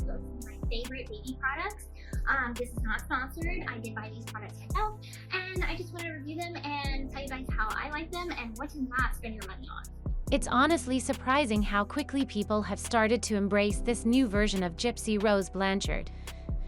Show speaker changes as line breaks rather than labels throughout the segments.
of my favorite baby products. This is not sponsored. I did buy these products myself, and I just want to review them and tell you guys how I like them and what to not spend your money on.
It's honestly surprising how quickly people have started to embrace this new version of Gypsy Rose Blanchard.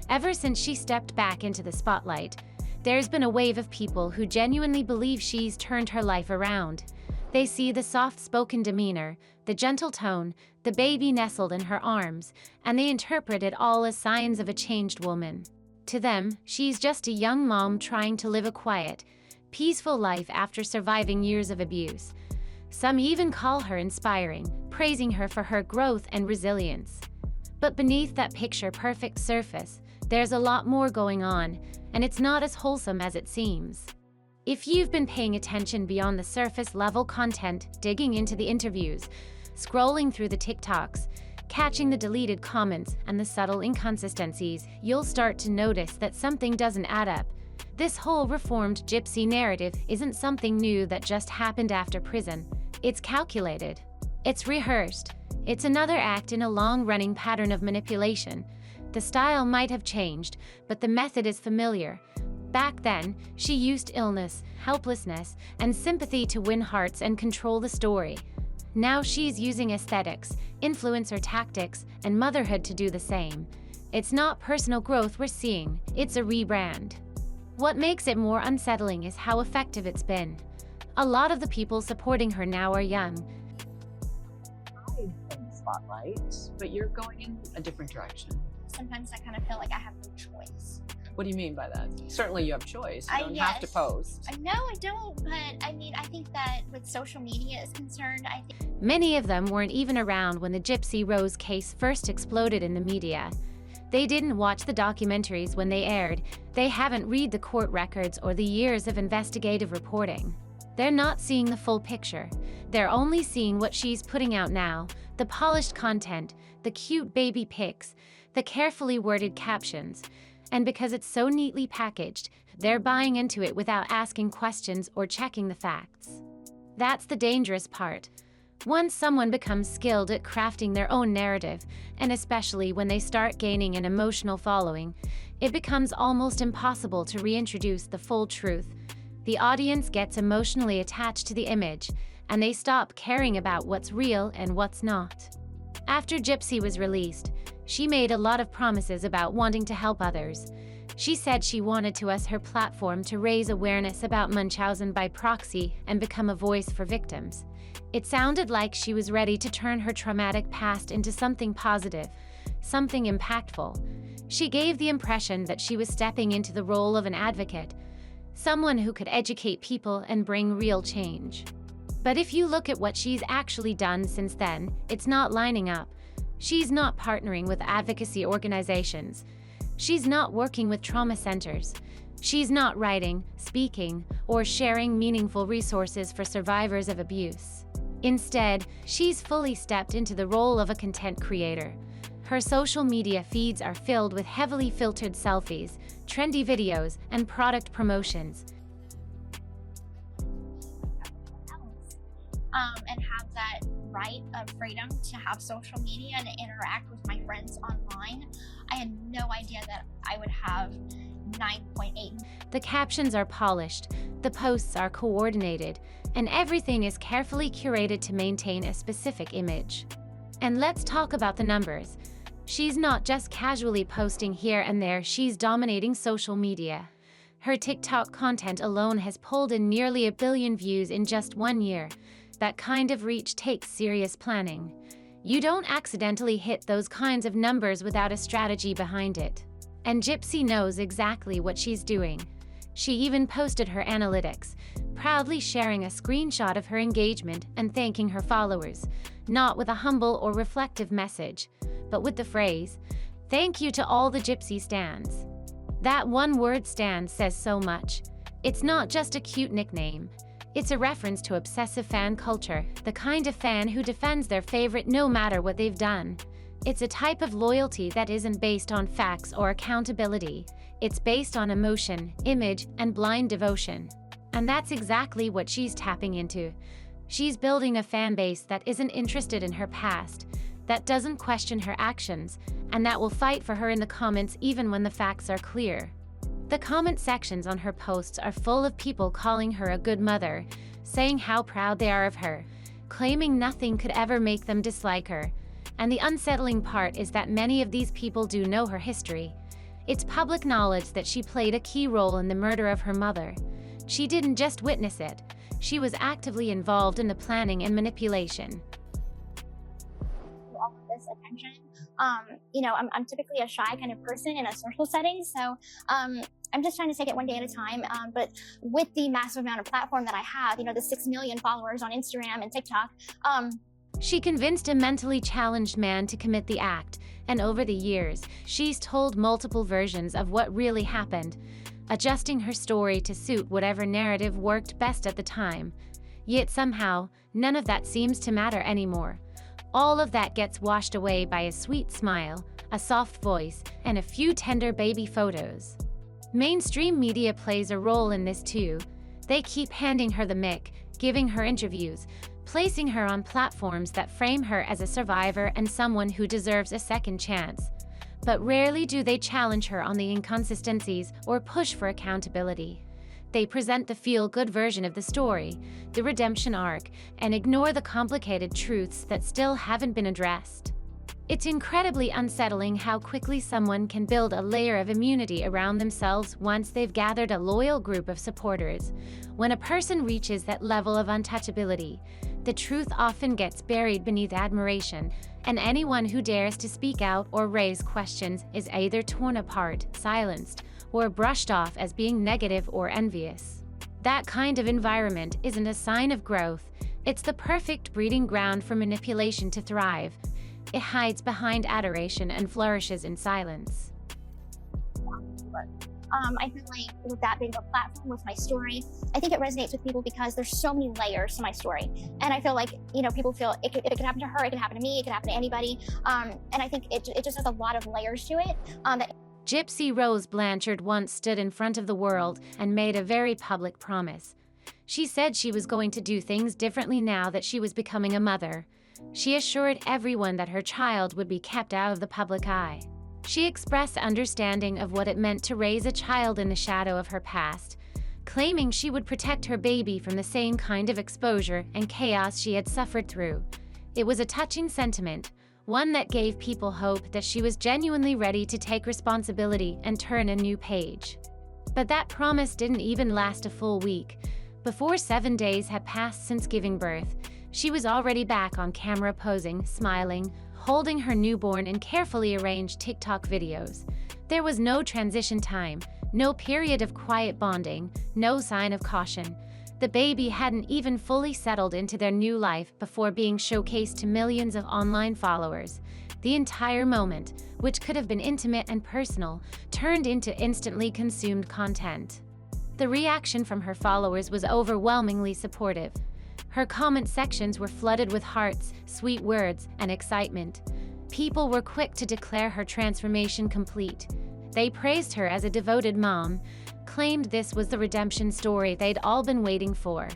Ever since she stepped back into the spotlight, there's been a wave of people who genuinely believe she's turned her life around. They see the soft-spoken demeanor, the gentle tone, the baby nestled in her arms, and they interpret it all as signs of a changed woman. To them, she's just a young mom trying to live a quiet, peaceful life after surviving years of abuse. Some even call her inspiring, praising her for her growth and resilience. But beneath that picture-perfect surface, there's a lot more going on, and it's not as wholesome as it seems. If you've been paying attention beyond the surface-level content, digging into the interviews, scrolling through the TikToks, catching the deleted comments and the subtle inconsistencies, you'll start to notice that something doesn't add up. This whole reformed Gypsy narrative isn't something new that just happened after prison. It's calculated. It's rehearsed. It's another act in a long-running pattern of manipulation. The style might have changed, but the method is familiar. Back then, she used illness, helplessness, and sympathy to win hearts and control the story. Now she's using aesthetics, influencer tactics, and motherhood to do the same. It's not personal growth we're seeing, it's a rebrand. What makes it more unsettling is how effective it's been. A lot of the people supporting her now are young.
From the spotlight, but you're going in a different direction.
Sometimes I kind of feel like I have no choice.
What do you mean by that? Certainly you have choice. You don't have to post.
No, I don't, but I think that with social media is concerned,
Many of them weren't even around when the Gypsy Rose case first exploded in the media. They didn't watch the documentaries when they aired. They haven't read the court records or the years of investigative reporting. They're not seeing the full picture. They're only seeing what she's putting out now, the polished content, the cute baby pics, the carefully worded captions. And because it's so neatly packaged, they're buying into it without asking questions or checking the facts. That's the dangerous part. Once someone becomes skilled at crafting their own narrative, and especially when they start gaining an emotional following, it becomes almost impossible to reintroduce the full truth. The audience gets emotionally attached to the image, and they stop caring about what's real and what's not. After Gypsy was released, she made a lot of promises about wanting to help others. She said she wanted to use her platform to raise awareness about Munchausen by proxy and become a voice for victims. It sounded like she was ready to turn her traumatic past into something positive, something impactful. She gave the impression that she was stepping into the role of an advocate, someone who could educate people and bring real change. But if you look at what she's actually done since then, it's not lining up. She's not partnering with advocacy organizations. She's not working with trauma centers. She's not writing, speaking, or sharing meaningful resources for survivors of abuse. Instead, she's fully stepped into the role of a content creator. Her social media feeds are filled with heavily filtered selfies, trendy videos, and product promotions.
And have that right of freedom to have social media and interact with my friends online. I had no idea that I would have 9.8.
The captions are polished, the posts are coordinated, and everything is carefully curated to maintain a specific image. And let's talk about the numbers. She's not just casually posting here and there, she's dominating social media. Her TikTok content alone has pulled in nearly 1 billion views in just 1 year. That kind of reach takes serious planning. You don't accidentally hit those kinds of numbers without a strategy behind it. And Gypsy knows exactly what she's doing. She even posted her analytics, proudly sharing a screenshot of her engagement and thanking her followers, not with a humble or reflective message, but with the phrase, "Thank you to all the Gypsy stans." That one-word stan says so much. It's not just a cute nickname. It's a reference to obsessive fan culture, the kind of fan who defends their favorite no matter what they've done. It's a type of loyalty that isn't based on facts or accountability. It's based on emotion, image, and blind devotion. And that's exactly what she's tapping into. She's building a fan base that isn't interested in her past, that doesn't question her actions, and that will fight for her in the comments even when the facts are clear. The comment sections on her posts are full of people calling her a good mother, saying how proud they are of her, claiming nothing could ever make them dislike her. And the unsettling part is that many of these people do know her history. It's public knowledge that she played a key role in the murder of her mother. She didn't just witness it, she was actively involved in the planning and manipulation.
All of this attention, I'm typically a shy kind of person in a social setting, so I'm just trying to take it one day at a time. But with the massive amount of platform that I have, the 6 million followers on Instagram and TikTok,
She convinced a mentally challenged man to commit the act, and over the years, she's told multiple versions of what really happened, adjusting her story to suit whatever narrative worked best at the time. Yet somehow, none of that seems to matter anymore. All of that gets washed away by a sweet smile, a soft voice, and a few tender baby photos. Mainstream media plays a role in this too. They keep handing her the mic, giving her interviews, placing her on platforms that frame her as a survivor and someone who deserves a second chance. But rarely do they challenge her on the inconsistencies or push for accountability. They present the feel-good version of the story, the redemption arc, and ignore the complicated truths that still haven't been addressed. It's incredibly unsettling how quickly someone can build a layer of immunity around themselves once they've gathered a loyal group of supporters. When a person reaches that level of untouchability, the truth often gets buried beneath admiration, and anyone who dares to speak out or raise questions is either torn apart, silenced, or brushed off as being negative or envious. That kind of environment isn't a sign of growth, it's the perfect breeding ground for manipulation to thrive. It hides behind adoration and flourishes in silence.
I feel like with that big of a platform, with my story, I think it resonates with people because there's so many layers to my story. And I feel like, people feel if it could happen to her, it could happen to me, it could happen to anybody. And I think it just has a lot of layers to it.
Gypsy Rose Blanchard once stood in front of the world and made a very public promise. She said she was going to do things differently now that she was becoming a mother. She assured everyone that her child would be kept out of the public eye. She expressed understanding of what it meant to raise a child in the shadow of her past, claiming she would protect her baby from the same kind of exposure and chaos she had suffered through. It was a touching sentiment, one that gave people hope that she was genuinely ready to take responsibility and turn a new page. But that promise didn't even last a full week. Before 7 days had passed since giving birth, she was already back on camera posing, smiling, holding her newborn in carefully arranged TikTok videos. There was no transition time, no period of quiet bonding, no sign of caution. The baby hadn't even fully settled into their new life before being showcased to millions of online followers. The entire moment, which could have been intimate and personal, turned into instantly consumed content. The reaction from her followers was overwhelmingly supportive. Her comment sections were flooded with hearts, sweet words, and excitement. People were quick to declare her transformation complete. They praised her as a devoted mom, claimed this was the redemption story they'd all been waiting for.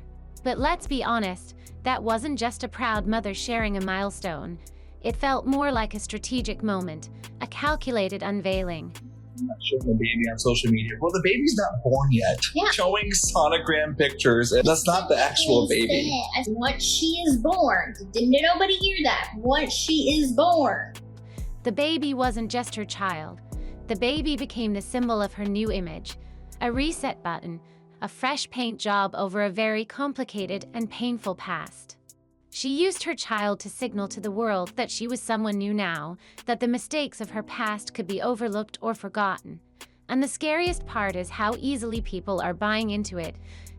But let's be honest, that wasn't just a proud mother sharing a milestone. It felt more like a strategic moment, a calculated unveiling.
I'm not showing the baby on social media. Well, the baby's not born yet.
Yeah.
Showing sonogram pictures. That's not the actual baby.
Once she is born, didn't nobody hear that? Once she is born.
The baby wasn't just her child. The baby became the symbol of her new image, a reset button, a fresh paint job over a very complicated and painful past. She used her child to signal to the world that she was someone new now, that the mistakes of her past could be overlooked or forgotten. And the scariest part is how easily people are buying into it,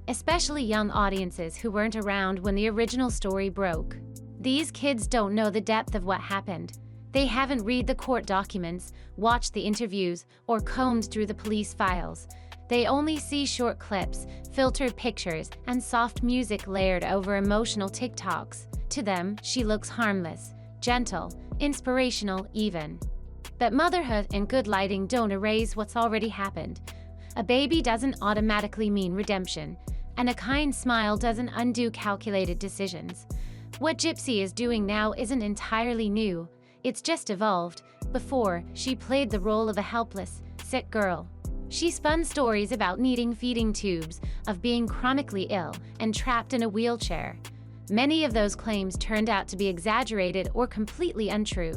especially young audiences who weren't around when the original story broke. These kids don't know the depth of what happened. They haven't read the court documents, watched the interviews, or combed through the police files. They only see short clips, filtered pictures, and soft music layered over emotional TikToks. To them, she looks harmless, gentle, inspirational even. But motherhood and good lighting don't erase what's already happened. A baby doesn't automatically mean redemption, and a kind smile doesn't undo calculated decisions. What Gypsy is doing now isn't entirely new. It's just evolved, Before, she played the role of a helpless, sick girl. She spun stories about needing feeding tubes, of being chronically ill and trapped in a wheelchair. Many of those claims turned out to be exaggerated or completely untrue.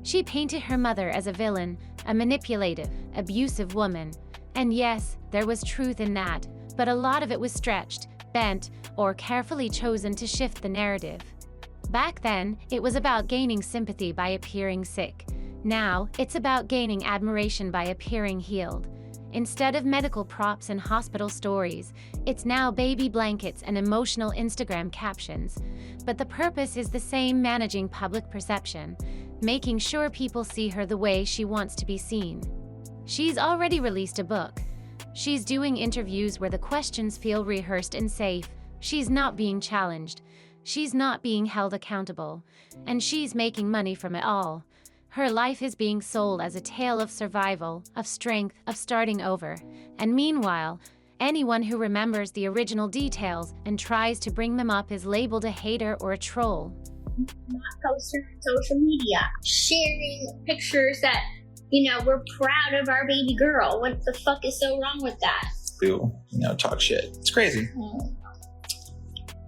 She painted her mother as a villain, a manipulative, abusive woman. And yes, there was truth in that, but a lot of it was stretched, bent, or carefully chosen to shift the narrative. Back then, it was about gaining sympathy by appearing sick. Now, it's about gaining admiration by appearing healed. Instead of medical props and hospital stories, it's now baby blankets and emotional Instagram captions. But the purpose is the same: managing public perception, making sure people see her the way she wants to be seen. She's already released a book. She's doing interviews where the questions feel rehearsed and safe. She's not being challenged. She's not being held accountable. And she's making money from it all. Her life is being sold as a tale of survival, of strength, of starting over. And meanwhile, anyone who remembers the original details and tries to bring them up is labeled a hater or a troll.
Not posting on social media, sharing pictures that, we're proud of our baby girl. What the fuck is so wrong with that?
Talk shit. It's crazy.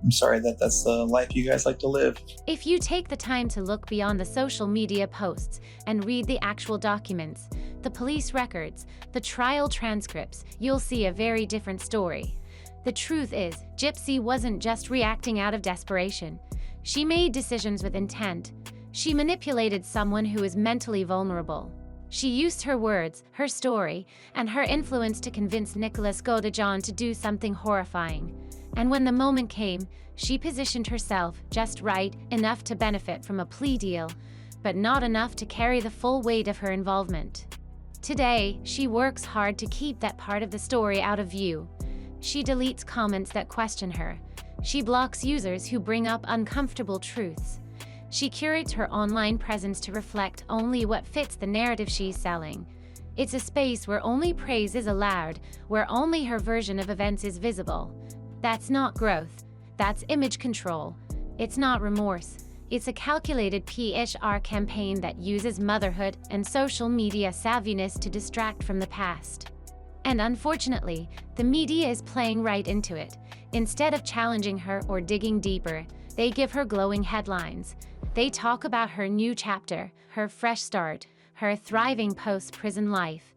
I'm sorry that's the life you guys like to live.
If you take the time to look beyond the social media posts and read the actual documents, the police records, the trial transcripts, you'll see a very different story. The truth is, Gypsy wasn't just reacting out of desperation. She made decisions with intent. She manipulated someone who is mentally vulnerable. She used her words, her story, and her influence to convince Nicholas Godejohn to do something horrifying. And when the moment came, she positioned herself just right, enough to benefit from a plea deal, but not enough to carry the full weight of her involvement. Today, she works hard to keep that part of the story out of view. She deletes comments that question her. She blocks users who bring up uncomfortable truths. She curates her online presence to reflect only what fits the narrative she's selling. It's a space where only praise is allowed, where only her version of events is visible. That's not growth. That's image control. It's not remorse. It's a calculated PR campaign that uses motherhood and social media savviness to distract from the past. And unfortunately, the media is playing right into it. Instead of challenging her or digging deeper, they give her glowing headlines. They talk about her new chapter, her fresh start, her thriving post-prison life.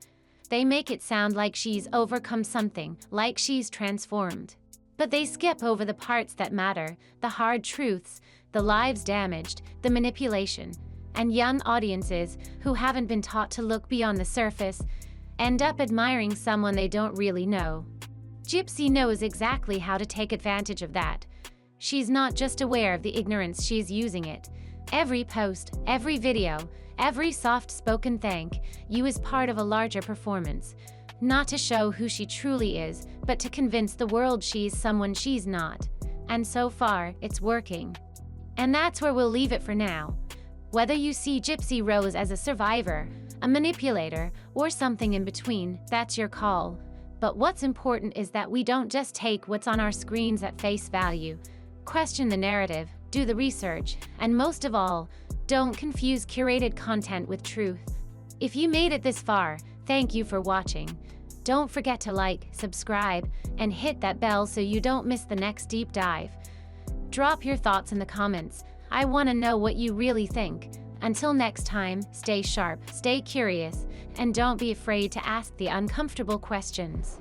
They make it sound like she's overcome something, like she's transformed. But they skip over the parts that matter, the hard truths, the lives damaged, the manipulation. And young audiences, who haven't been taught to look beyond the surface, end up admiring someone they don't really know. Gypsy knows exactly how to take advantage of that. She's not just aware of the ignorance, she's using it. Every post, every video, every soft-spoken thank you is part of a larger performance. Not to show who she truly is, but to convince the world she's someone she's not. And so far, it's working. And that's where we'll leave it for now. Whether you see Gypsy Rose as a survivor, a manipulator, or something in between, that's your call. But what's important is that we don't just take what's on our screens at face value. Question the narrative, do the research, and most of all, don't confuse curated content with truth. If you made it this far, thank you for watching. Don't forget to like, subscribe, and hit that bell so you don't miss the next deep dive. Drop your thoughts in the comments. I want to know what you really think. Until next time, stay sharp, stay curious, and don't be afraid to ask the uncomfortable questions.